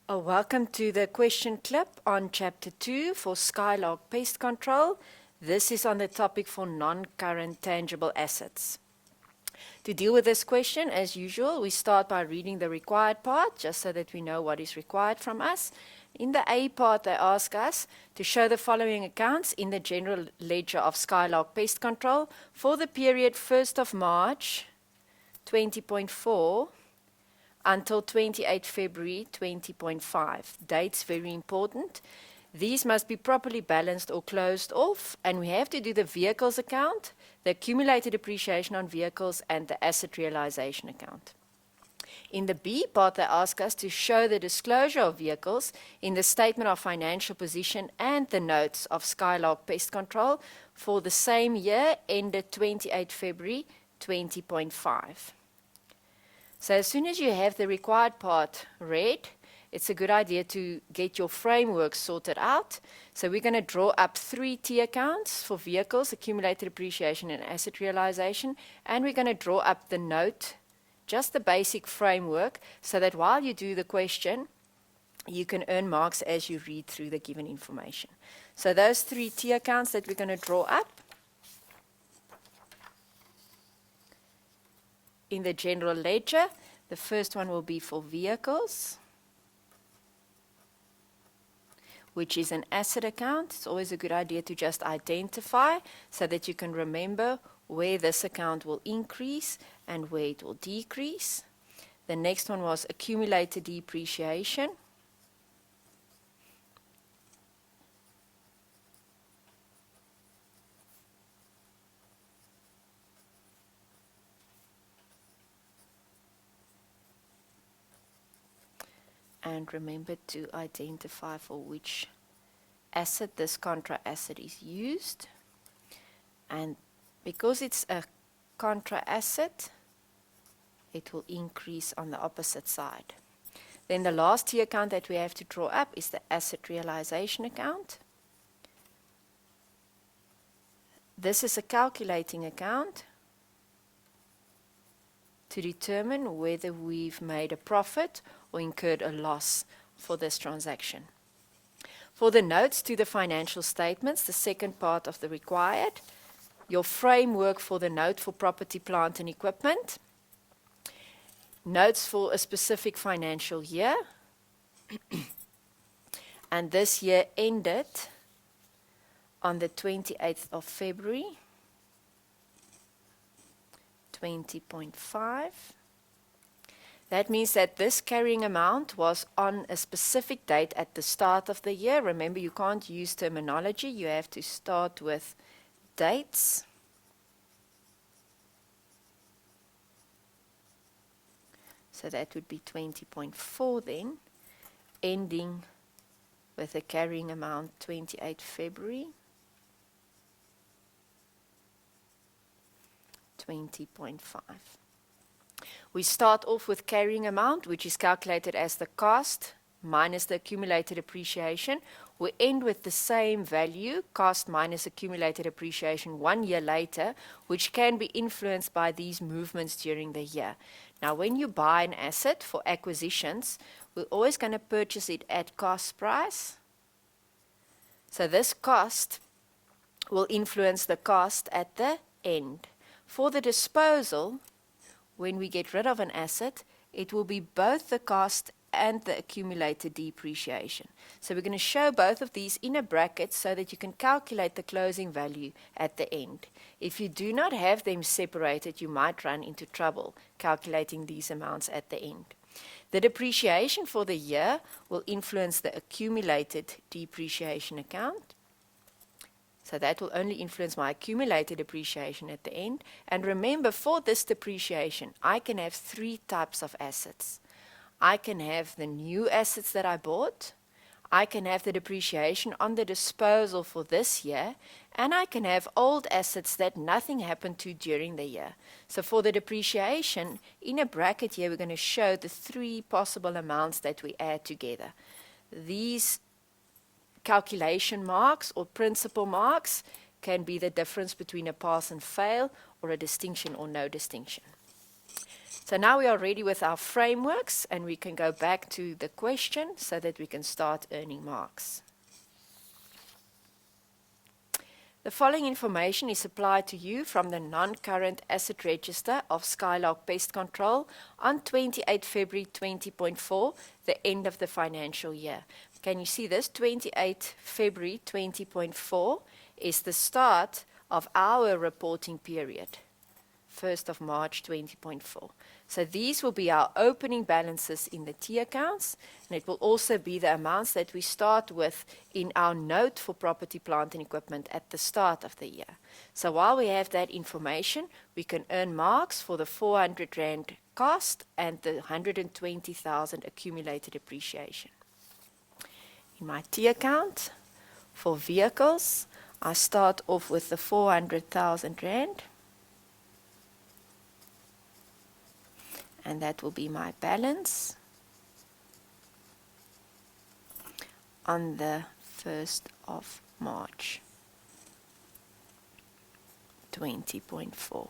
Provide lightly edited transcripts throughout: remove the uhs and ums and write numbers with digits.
Welcome to the question clip on Chapter 2 for Skylark Pest Control. This is on the topic for non-current tangible assets. To deal with this question, as usual, we start by reading the required part, just so that we know what is required from us. In the A part, they ask us to show the following accounts in the general ledger of Skylark Pest Control for the period 1st of March 20.4 until 28 February 20.5. Dates very important. These must be properly balanced or closed off, and we have to do the vehicles account, the accumulated depreciation on vehicles, and the asset realization account. In the B part, they ask us to show the disclosure of vehicles in the statement of financial position and the notes of Skylark Pest Control for the same year ended 28 February 20.5. So as soon as you have the required part read, it's a good idea to get your framework sorted out. So we're going to draw up 3 T accounts for vehicles, accumulated depreciation and asset realization, and we're going to draw up the note, just the basic framework, so that while you do the question, you can earn marks as you read through the given information. So those 3 T accounts that we're going to draw up in the general ledger, the first one will be for vehicles, which is an asset account. It's always a good idea to just identify so that you can remember where this account will increase and where it will decrease. The next one was accumulated depreciation. And remember to identify for which asset this contra asset is used. And because it's a contra asset, it will increase on the opposite side. Then the last T account that we have to draw up is the asset realization account. This is a calculating account to determine whether we've made a profit or incurred a loss for this transaction. For the notes to the financial statements, the second part of the required, your framework for the note for property, plant and equipment, notes for a specific financial year, and this year ended on the 28th of February 20.5. That means that this carrying amount was on a specific date at the start of the year. Remember, you can't use terminology. You have to start with dates. So that would be 20.4 then, ending with a carrying amount 28 February 20.5. We start off with carrying amount, which is calculated as the cost minus the accumulated appreciation. We end with the same value, cost minus accumulated appreciation 1 year later, which can be influenced by these movements during the year. Now, when you buy an asset for acquisitions, we're always going to purchase it at cost price. So this cost will influence the cost at the end. For the disposal, when we get rid of an asset, it will be both the cost and the accumulated depreciation. So we're going to show both of these in a bracket so that you can calculate the closing value at the end. If you do not have them separated, you might run into trouble calculating these amounts at the end. The depreciation for the year will influence the accumulated depreciation account. So that will only influence my accumulated depreciation at the end. And remember, for this depreciation, I can have 3 types of assets. I can have the new assets that I bought, I can have the depreciation on the disposal for this year, and I can have old assets that nothing happened to during the year. So for the depreciation, in a bracket here, we're going to show the 3 possible amounts that we add together. These calculation marks or principal marks can be the difference between a pass and fail or a distinction or no distinction. So now we are ready with our frameworks, and we can go back to the question so that we can start earning marks. The following information is supplied to you from the non-current asset register of Skylark Pest Control on 28 February 20.4, the end of the financial year. Can you see this? 28 February 20.4 is the start of our reporting period, 1st of March 20.4. So these will be our opening balances in the T accounts, and it will also be the amounts that we start with in our note for property, plant and equipment at the start of the year. So while we have that information, we can earn marks for the 400 Rand cost and the 120,000 accumulated depreciation. In my T account, for vehicles, I start off with the 400,000 Rand. And that will be my balance on the 1st of March 20.4.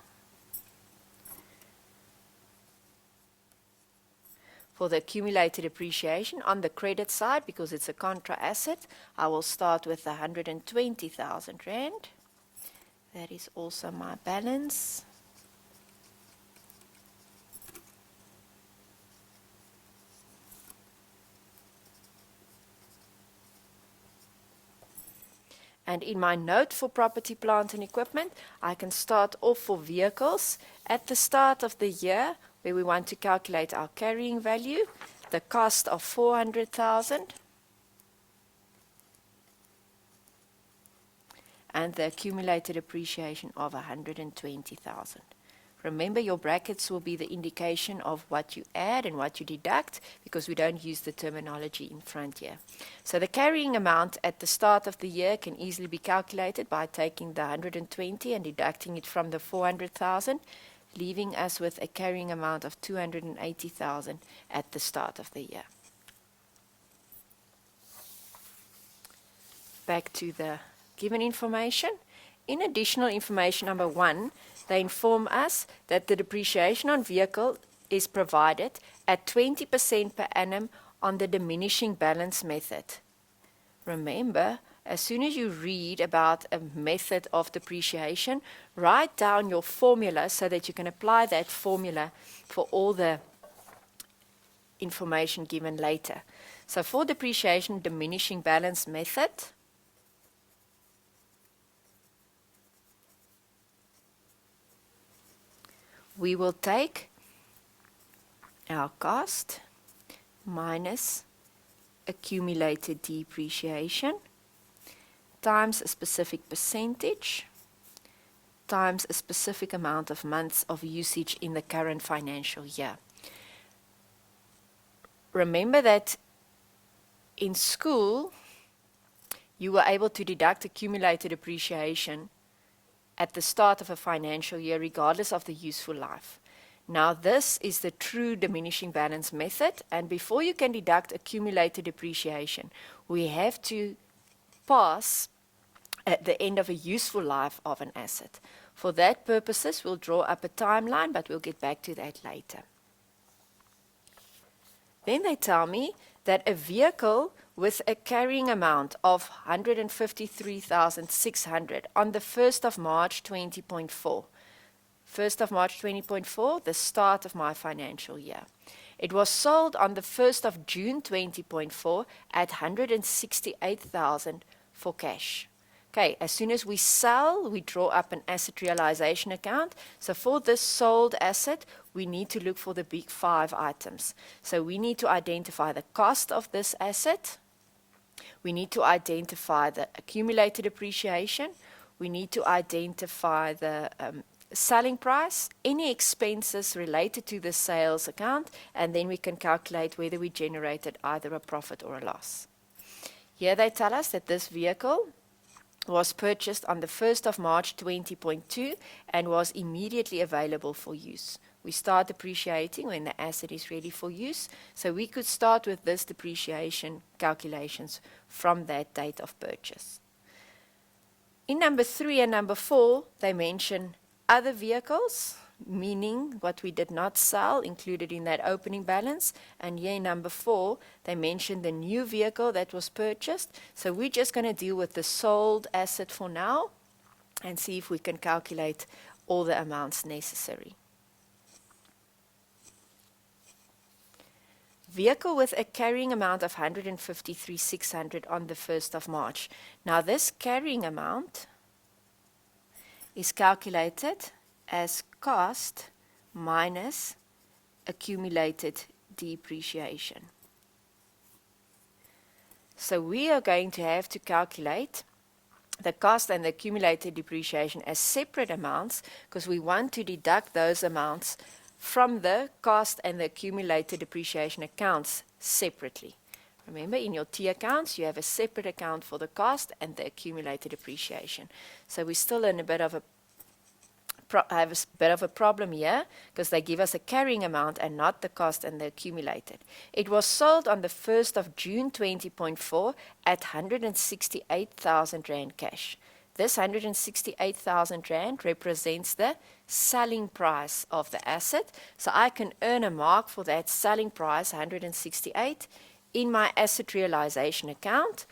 For the accumulated depreciation on the credit side, because it's a contra asset, I will start with the 120,000 Rand. That is also my balance. And in my note for property, plant and equipment, I can start off for vehicles at the start of the year, where we want to calculate our carrying value, the cost of 400,000 and the accumulated depreciation of 120,000. Remember, your brackets will be the indication of what you add and what you deduct, because we don't use the terminology in front here. So the carrying amount at the start of the year can easily be calculated by taking the 120 and deducting it from the 400,000, leaving us with a carrying amount of 280,000 at the start of the year. Back to the given information. In additional information number 1, they inform us that the depreciation on vehicle is provided at 20% per annum on the diminishing balance method. Remember, as soon as you read about a method of depreciation, write down your formula so that you can apply that formula for all the information given later. So for depreciation diminishing balance method, we will take our cost minus accumulated depreciation times a specific percentage times a specific amount of months of usage in the current financial year. Remember that in school, you were able to deduct accumulated depreciation at the start of a financial year, regardless of the useful life. Now, this is the true diminishing balance method, and before you can deduct accumulated depreciation, we have to pass at the end of a useful life of an asset. For that purposes, we'll draw up a timeline, but we'll get back to that later. Then they tell me that a vehicle with a carrying amount of 153,600 on the 1st of March 20.4. 1st of March 20.4, the start of my financial year. It was sold on the 1st of June 20.4 at 168,000 for cash. Okay, as soon as we sell, we draw up an asset realization account. So for this sold asset, we need to look for the big 5 items. So we need to identify the cost of this asset. We need to identify the accumulated depreciation. We need to identify the selling price, any expenses related to the sales account, and then we can calculate whether we generated either a profit or a loss. Here they tell us that this vehicle was purchased on the 1st of March 20.2 and was immediately available for use. We start depreciating when the asset is ready for use, so we could start with this depreciation calculations from that date of purchase. In number 3 and number 4, they mention other vehicles. meaning what we did not sell included in that opening balance. And here in number 4, they mentioned the new vehicle that was purchased. So we're just going to deal with the sold asset for now and see if we can calculate all the amounts necessary. Vehicle with a carrying amount of 153,600 on the 1st of March. Now this carrying amount is calculated as cost minus accumulated depreciation. So we are going to have to calculate the cost and the accumulated depreciation as separate amounts because we want to deduct those amounts from the cost and the accumulated depreciation accounts separately. Remember, in your T accounts, you have a separate account for the cost and the accumulated depreciation. So we're still in a bit of a problem here because they give us a carrying amount and not the cost and the accumulated. It was sold on the 1st of June 20.4 at 168,000 Rand cash. This 168,000 Rand represents the selling price of the asset. So I can earn a mark for that selling price, 168, in my asset realization account.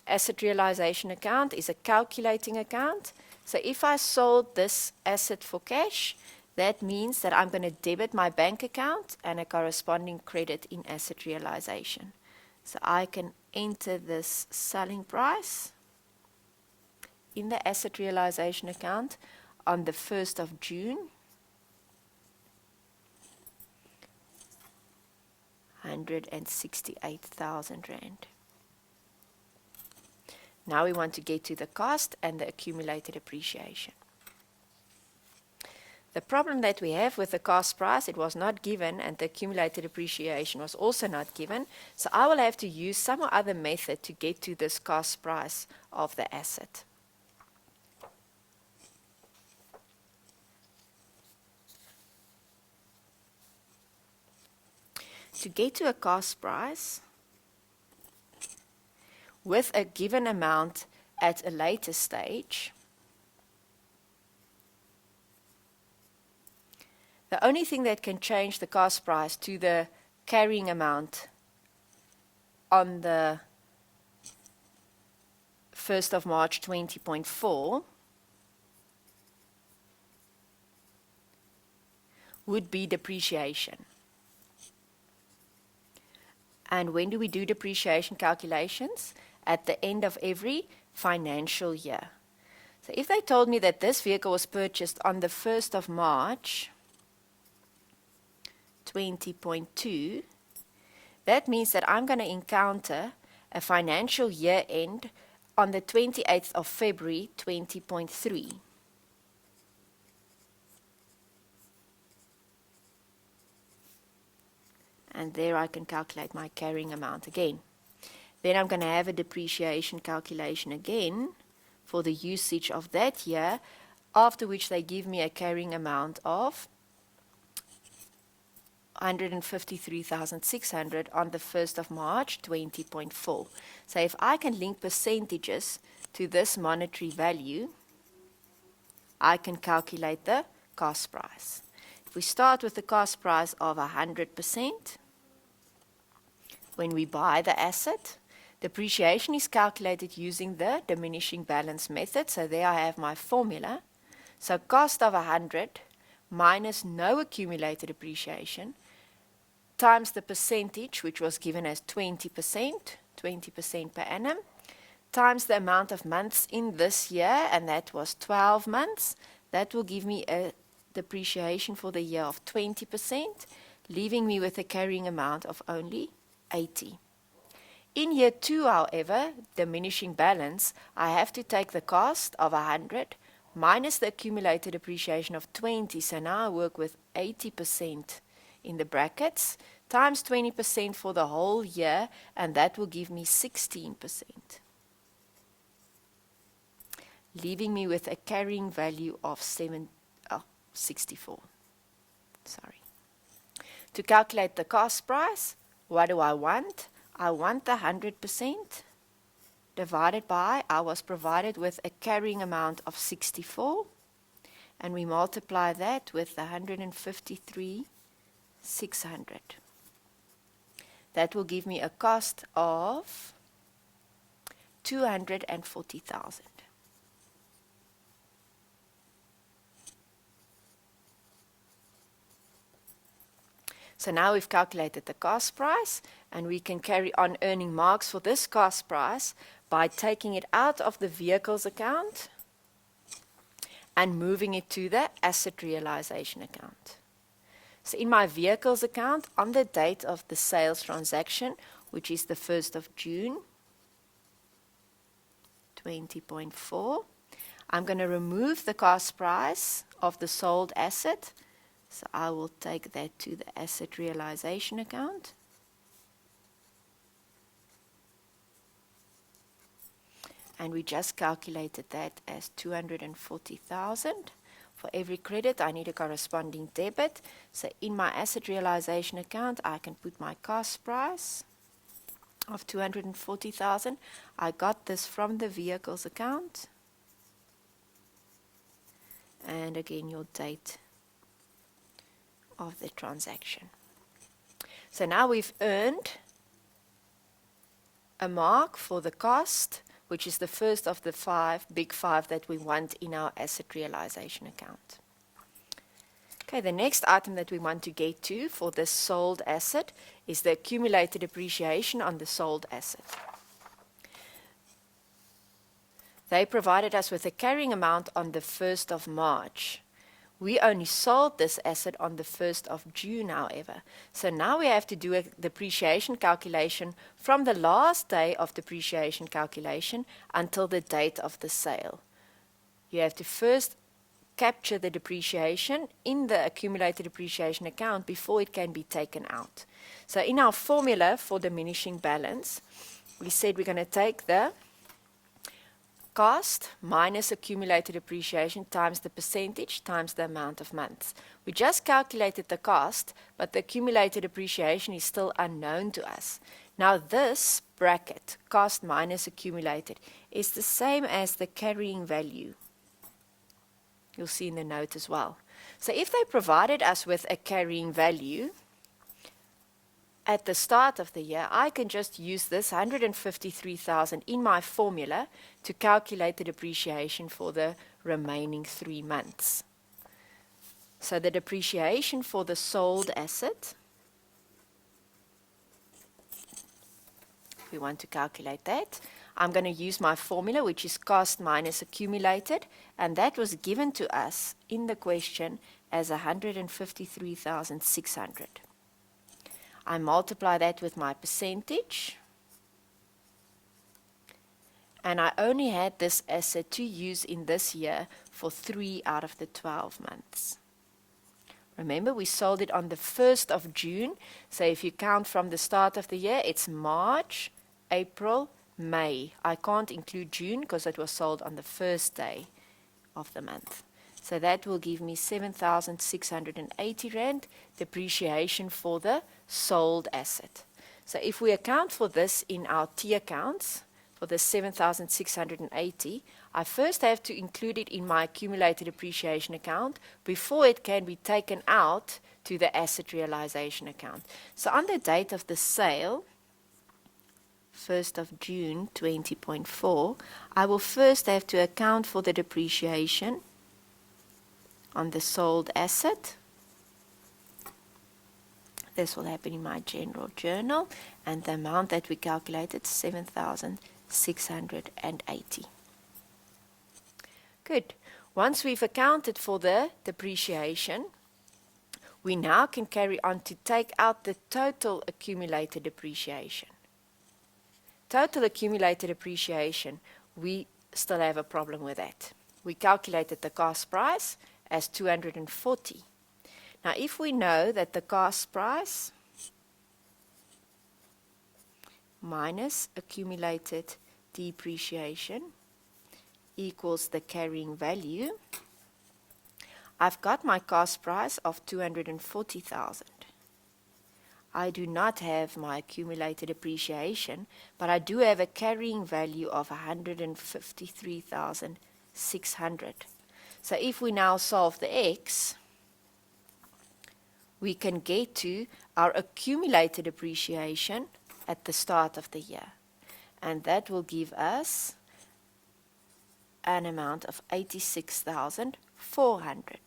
Asset realization account is a calculating account. So if I sold this asset for cash, that means that I'm going to debit my bank account and a corresponding credit in asset realization. So I can enter this selling price in the asset realization account on the 1st of June, 168,000 Rand. Now we want to get to the cost and the accumulated appreciation. The problem that we have with the cost price, it was not given, and the accumulated appreciation was also not given. So I will have to use some other method to get to this cost price of the asset. To get to a cost price with a given amount at a later stage, the only thing that can change the cost price to the carrying amount on the 1st of March 20.4 would be depreciation. And when do we do depreciation calculations? At the end of every financial year. So if they told me that this vehicle was purchased on the 1st of March 20.2, that means that I'm going to encounter a financial year end on the 28th of February 20.3. And there I can calculate my carrying amount again. Then I'm going to have a depreciation calculation again for the usage of that year, after which they give me a carrying amount of 153,600 on the 1st of March 20.4. So if I can link percentages to this monetary value, I can calculate the cost price. If we start with the cost price of 100%, when we buy the asset, depreciation is calculated using the diminishing balance method. So there I have my formula. So cost of 100 minus no accumulated depreciation times the percentage, which was given as 20% per annum, times the amount of months in this year, and that was 12 months. That will give me a depreciation for the year of 20%, leaving me with a carrying amount of only 80. In year 2, however, diminishing balance, I have to take the cost of 100 minus the accumulated depreciation of 20. So now I work with 80% in the brackets, times 20% for the whole year, and that will give me 16%, leaving me with a carrying value of 64. Sorry. To calculate the cost price, what do I want? I want the 100% divided by, I was provided with a carrying amount of 64, and we multiply that with the 153,600. That will give me a cost of 240,000. So now we've calculated the cost price, and we can carry on earning marks for this cost price by taking it out of the vehicles account and moving it to the asset realization account. So in my vehicles account, on the date of the sales transaction, which is the 1st of June, 20.4, I'm going to remove the cost price of the sold asset. So I will take that to the asset realization account. And we just calculated that as 240,000. For every credit, I need a corresponding debit. So in my asset realization account, I can put my cost price of 240,000. I got this from the vehicles account. And again, your date of the transaction. So now we've earned a mark for the cost, which is the first of the big five that we want in our asset realization account. Okay, the next item that we want to get to for this sold asset is the accumulated depreciation on the sold asset. They provided us with a carrying amount on the 1st of March. We only sold this asset on the 1st of June, however. So now we have to do a depreciation calculation from the last day of depreciation calculation until the date of the sale. You have to first capture the depreciation in the accumulated depreciation account before it can be taken out. So in our formula for diminishing balance, we said we're going to take the cost minus accumulated depreciation times the percentage times the amount of months. We just calculated the cost, but the accumulated depreciation is still unknown to us. Now this bracket, cost minus accumulated, is the same as the carrying value. You'll see in the note as well. So if they provided us with a carrying value at the start of the year, I can just use this 153,000 in my formula to calculate the depreciation for the remaining 3 months. So the depreciation for the sold asset, we want to calculate that. I'm going to use my formula, which is cost minus accumulated, and that was given to us in the question as 153,600. I multiply that with my percentage, and I only had this asset to use in this year for 3 out of the 12 months. Remember, we sold it on the 1st of June, so if you count from the start of the year, it's March, April, May. I can't include June because it was sold on the first day of the month. So that will give me 7,680 Rand depreciation for the sold asset. So if we account for this in our T accounts, for the 7,680, I first have to include it in my accumulated depreciation account before it can be taken out to the asset realization account. So on the date of the sale, 1st of June 20.4, I will first have to account for the depreciation on the sold asset. This will happen in my general journal, and the amount that we calculated, 7,680. Good. Once we've accounted for the depreciation, we now can carry on to take out the total accumulated depreciation. Total accumulated depreciation, we still have a problem with that. We calculated the cost price as 240. Now, if we know that the cost price minus accumulated depreciation equals the carrying value, I've got my cost price of 240,000. I do not have my accumulated depreciation, but I do have a carrying value of 153,600. So if we now solve the x, we can get to our accumulated depreciation at the start of the year. And that will give us an amount of 86,400.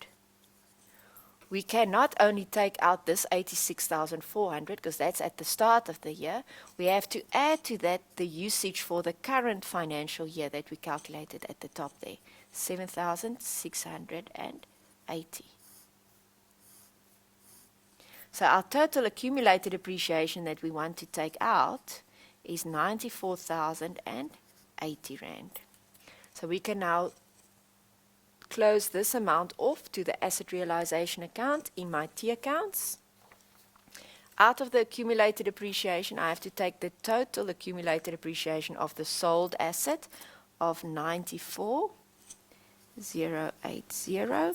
We can not only take out this 86,400 because that's at the start of the year, we have to add to that the usage for the current financial year that we calculated at the top there, 7,680. So our total accumulated depreciation that we want to take out is 94,080 Rand. So we can now close this amount off to the asset realization account in my T accounts. Out of the accumulated depreciation, I have to take the total accumulated depreciation of the sold asset of 94,080. We're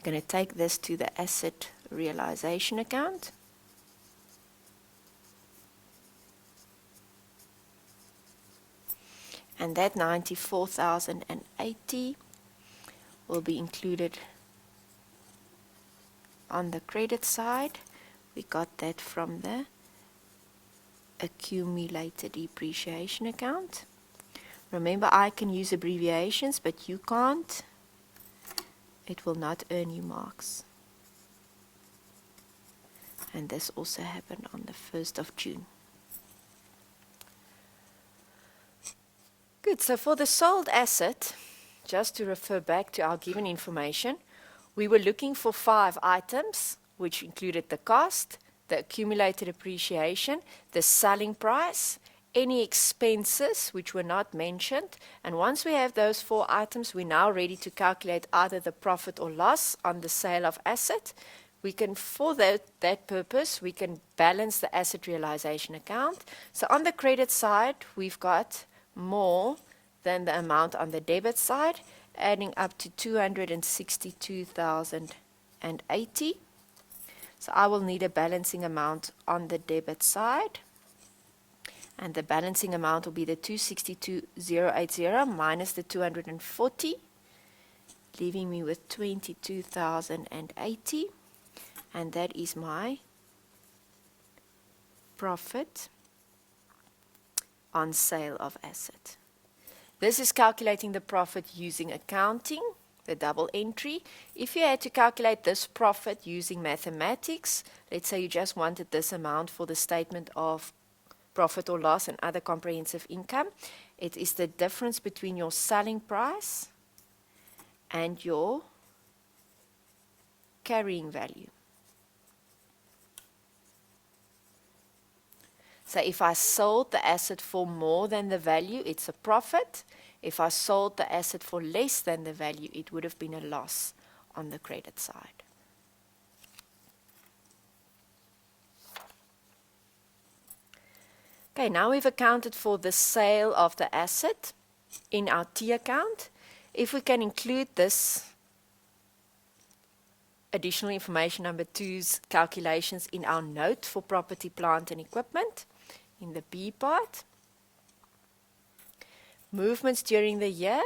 going to take this to the asset realization account. And that 94,080 will be included on the credit side. We got that from the accumulated depreciation account. Remember, I can use abbreviations, but you can't. It will not earn you marks. And this also happened on the 1st of June. Good, so for the sold asset, just to refer back to our given information, we were looking for 5 items, which included the cost, the accumulated depreciation, the selling price, any expenses which were not mentioned. And once we have those 4 items, we're now ready to calculate either the profit or loss on the sale of asset. We can, for that purpose, we can balance the asset realization account. So on the credit side, we've got more than the amount on the debit side, adding up to 262,080. So I will need a balancing amount on the debit side. And the balancing amount will be the 262,080 minus the 240, leaving me with 22,080. And that is my profit on sale of asset. This is calculating the profit using accounting, the double entry. If you had to calculate this profit using mathematics, let's say you just wanted this amount for the statement of profit or loss and other comprehensive income, it is the difference between your selling price and your carrying value. So if I sold the asset for more than the value, it's a profit. If I sold the asset for less than the value, it would have been a loss on the credit side. Okay, now we've accounted for the sale of the asset in our T account. If we can include this additional information number 2's calculations in our note for property, plant and equipment in the B part. Movements during the year,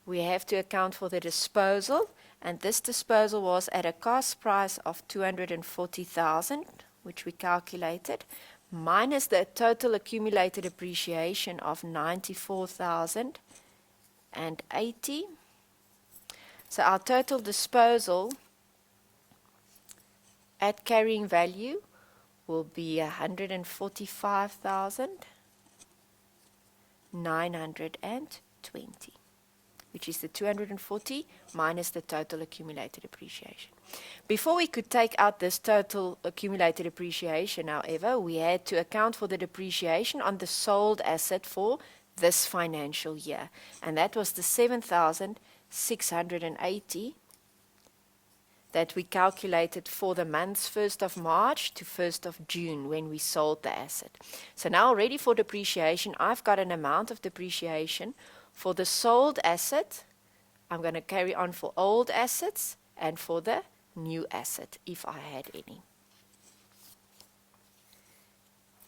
we have to account for the disposal, and this disposal was at a cost price of 240,000, which we calculated, minus the total accumulated depreciation of 94,080. So our total disposal at carrying value will be 145,920, which is the 240 minus the total accumulated depreciation. Before we could take out this total accumulated depreciation, however, we had to account for the depreciation on the sold asset for this financial year, and that was the 7,680 that we calculated for the months 1st of March to 1st of June when we sold the asset. So now ready for depreciation, I've got an amount of depreciation for the sold asset. I'm going to carry on for old assets and for the new asset if I had any.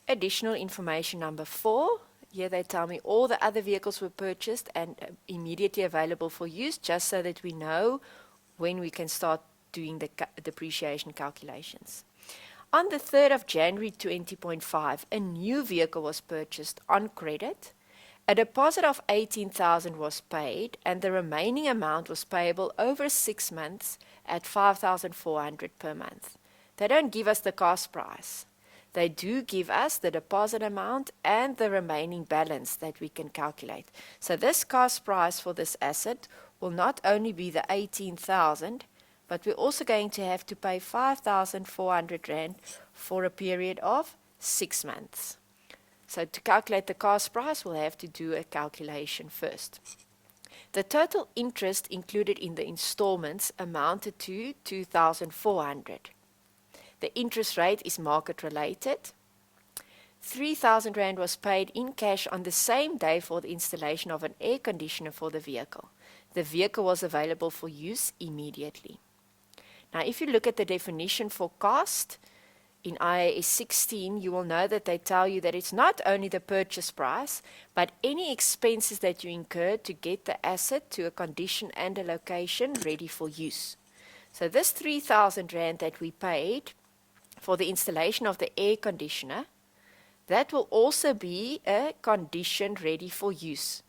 Additional information number 4 Here they tell me all the other vehicles were purchased and immediately available for use, just so that we know when we can start doing the depreciation calculations. On the 3rd of January 20.5, a new vehicle was purchased on credit. A deposit of 18,000 was paid, and the remaining amount was payable over 6 months at 5,400 per month. They don't give us the cost price. They do give us the deposit amount and the remaining balance that we can calculate. So this cost price for this asset will not only be the 18,000, but we're also going to have to pay 5,400 Rand for a period of 6 months. So to calculate the cost price, we'll have to do a calculation first. The total interest included in the installments amounted to 2,400. The interest rate is market related. 3,000 Rand was paid in cash on the same day for the installation of an air conditioner for the vehicle. The vehicle was available for use immediately. Now, if you look at the definition for cost, in IAS 16, you will know that they tell you that it's not only the purchase price, but any expenses that you incur to get the asset to a condition and a location ready for use. So this 3,000 Rand that we paid for the installation of the air conditioner, that will also be a condition ready for use.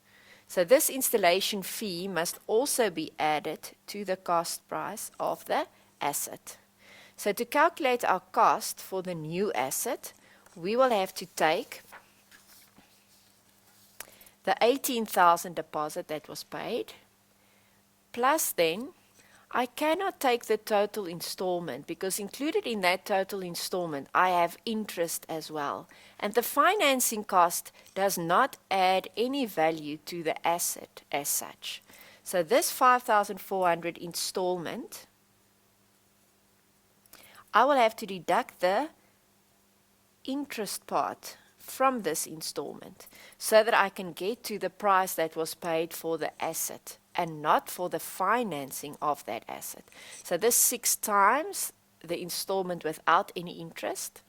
So this installation fee must also be added to the cost price of the asset. So to calculate our cost for the new asset, we will have to take the 18,000 deposit that was paid, plus then I cannot take the total installment, because included in that total installment I have interest as well. And the financing cost does not add any value to the asset as such. So this 5,400 installment, I will have to deduct the interest part from this installment so that I can get to the price that was paid for the asset and not for the financing of that asset. So this 6 times the installment without any interest,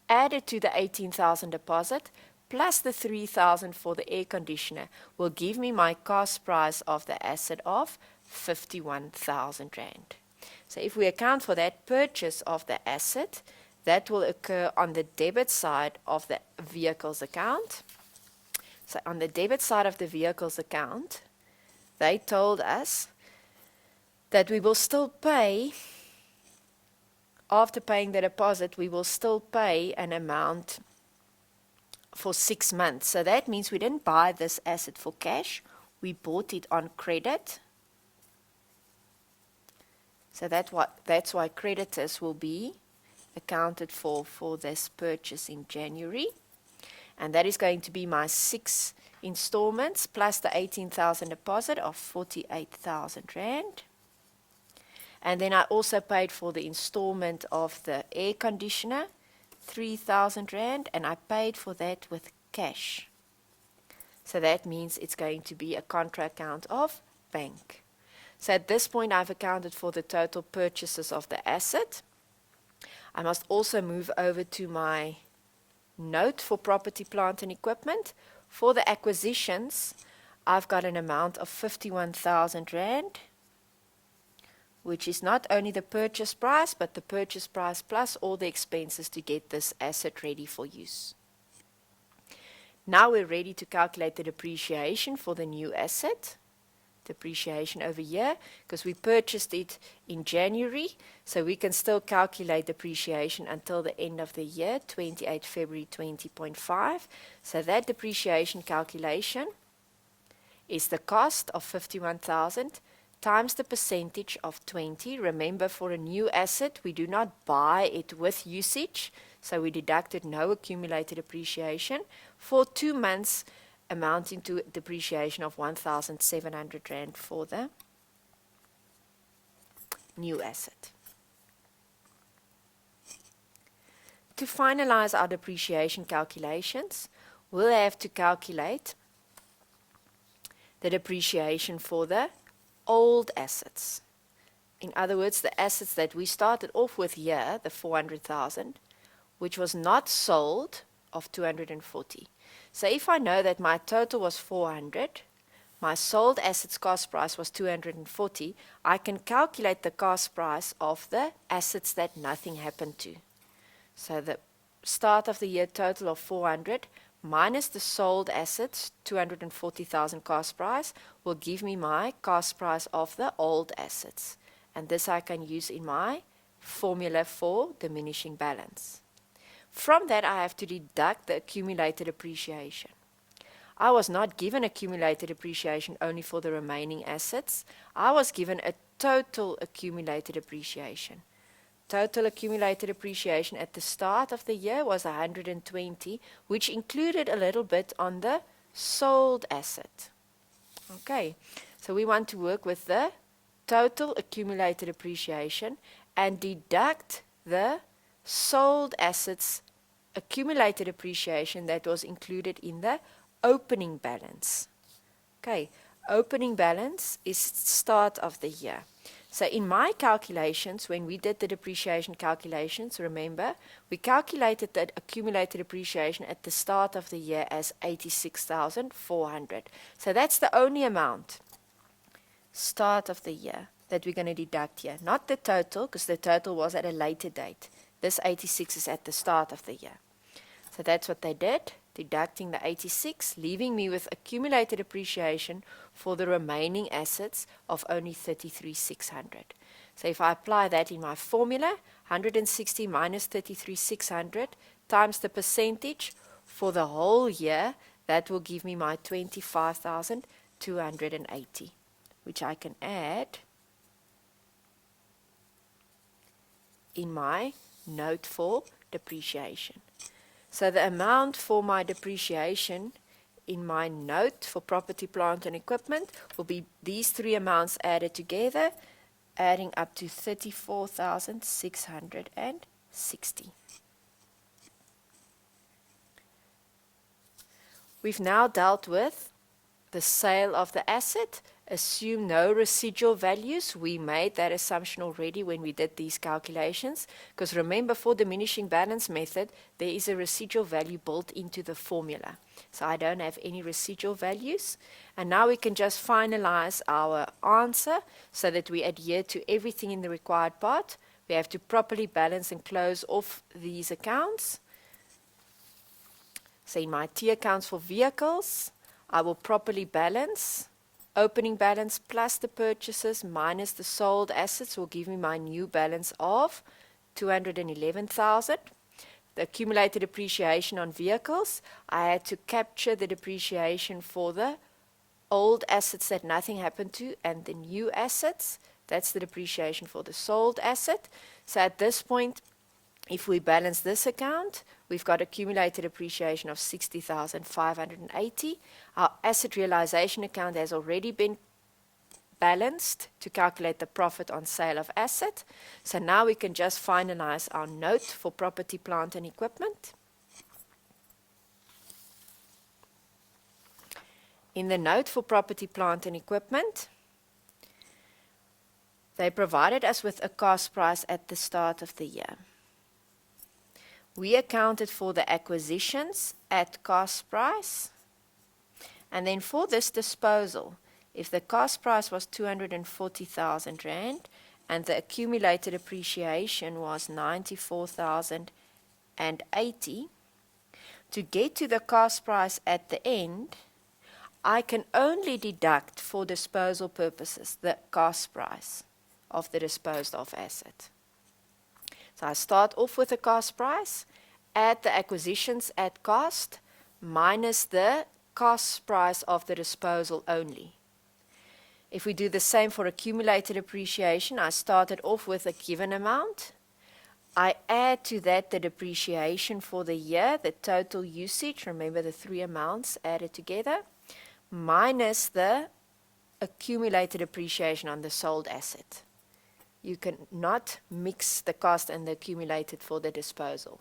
added to the 18,000 deposit, plus the 3,000 for the air conditioner, will give me my cost price of the asset of 51,000 Rand. So if we account for that purchase of the asset, that will occur on the debit side of the vehicle's account. So on the debit side of the vehicle's account, they told us that we will still pay, after paying the deposit, we will still pay an amount for 6 months. So that means we didn't buy this asset for cash, we bought it on credit. So that's why creditors will be accounted for this purchase in January. And that is going to be my 6 installments plus the 18,000 deposit of 48,000 Rand. And then I also paid for the installment of the air conditioner, 3,000 Rand, and I paid for that with cash. So that means it's going to be a contra account of bank. So at this point I've accounted for the total purchases of the asset. I must also move over to my note for property, plant and equipment. For the acquisitions, I've got an amount of 51,000 Rand, which is not only the purchase price, but the purchase price plus all the expenses to get this asset ready for use. Now we're ready to calculate the depreciation for the new asset. Depreciation over year, because we purchased it in January, so we can still calculate depreciation until the end of the year, 28 February 20.5. So that depreciation calculation is the cost of 51,000 times the percentage of 20. Remember, for a new asset, we do not buy it with usage, so we deducted no accumulated appreciation for 2 months, amounting to depreciation of 1,700 Rand for the new asset. To finalize our depreciation calculations, we'll have to calculate the depreciation for the old assets. In other words, the assets that we started off with here, the 400,000, which was not sold, of 240. So if I know that my total was 400, my sold assets cost price was 240, I can calculate the cost price of the assets that nothing happened to. So the start of the year total of 400 minus the sold assets, 240,000 cost price, will give me my cost price of the old assets. And this I can use in my formula for diminishing balance. From that, I have to deduct the accumulated appreciation. I was not given accumulated appreciation only for the remaining assets. I was given a total accumulated appreciation. Total accumulated appreciation at the start of the year was 120, which included a little bit on the sold asset. Okay, so we want to work with the total accumulated appreciation and deduct the sold assets accumulated appreciation that was included in the opening balance. Okay, opening balance is start of the year. So in my calculations, when we did the depreciation calculations, remember, we calculated the accumulated appreciation at the start of the year as 86,400. So that's the only amount, start of the year, that we're going to deduct here. Not the total, because the total was at a later date. This 86 is at the start of the year. So that's what they did, deducting the 86, leaving me with accumulated appreciation for the remaining assets of only 33,600. So if I apply that in my formula, 160 minus 33,600 times the percentage for the whole year, that will give me my 25,280, which I can add in my note for depreciation. So the amount for my depreciation in my note for property, plant and equipment will be these three amounts added together, adding up to 34,660. We've now dealt with the sale of the asset. Assume no residual values. We made that assumption already when we did these calculations, because remember, for diminishing balance method, there is a residual value built into the formula. So I don't have any residual values. And now we can just finalize our answer so that we adhere to everything in the required part. We have to properly balance and close off these accounts. So in my T accounts for vehicles, I will properly balance. Opening balance plus the purchases minus the sold assets will give me my new balance of 211,000. The accumulated depreciation on vehicles, I had to capture the depreciation for the old assets that nothing happened to and the new assets. That's the depreciation for the sold asset. So at this point, if we balance this account, we've got accumulated appreciation of 60,580. Our asset realization account has already been balanced to calculate the profit on sale of asset. So now we can just finalize our note for property, plant and equipment. In the note for property, plant and equipment, they provided us with a cost price at the start of the year. We accounted for the acquisitions at cost price. And then for this disposal, if the cost price was 240,000 Rand and the accumulated appreciation was 94,080, to get to the cost price at the end, I can only deduct for disposal purposes the cost price of the disposed of asset. So I start off with the cost price, add the acquisitions at cost, minus the cost price of the disposal only. If we do the same for accumulated appreciation, I started off with a given amount. I add to that the depreciation for the year, the total usage, remember the three amounts added together, minus the accumulated appreciation on the sold asset. You cannot mix the cost and the accumulated for the disposal.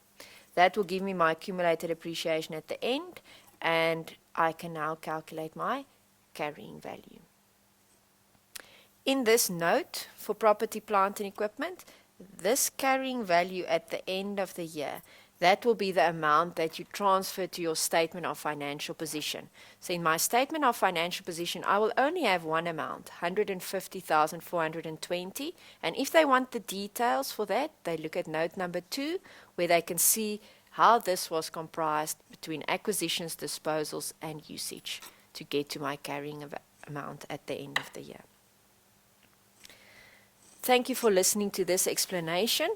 That will give me my accumulated appreciation at the end, and I can now calculate my carrying value. In this note for property, plant and equipment, this carrying value at the end of the year that will be the amount that you transfer to your statement of financial position. So in my statement of financial position, I will only have one amount, 150,420. And if they want the details for that, they look at note number 2, where they can see how this was comprised between acquisitions, disposals, and usage to get to my carrying amount at the end of the year. Thank you for listening to this explanation.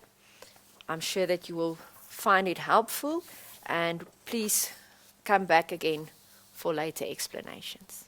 I'm sure that you will find it helpful, and please come back again for later explanations.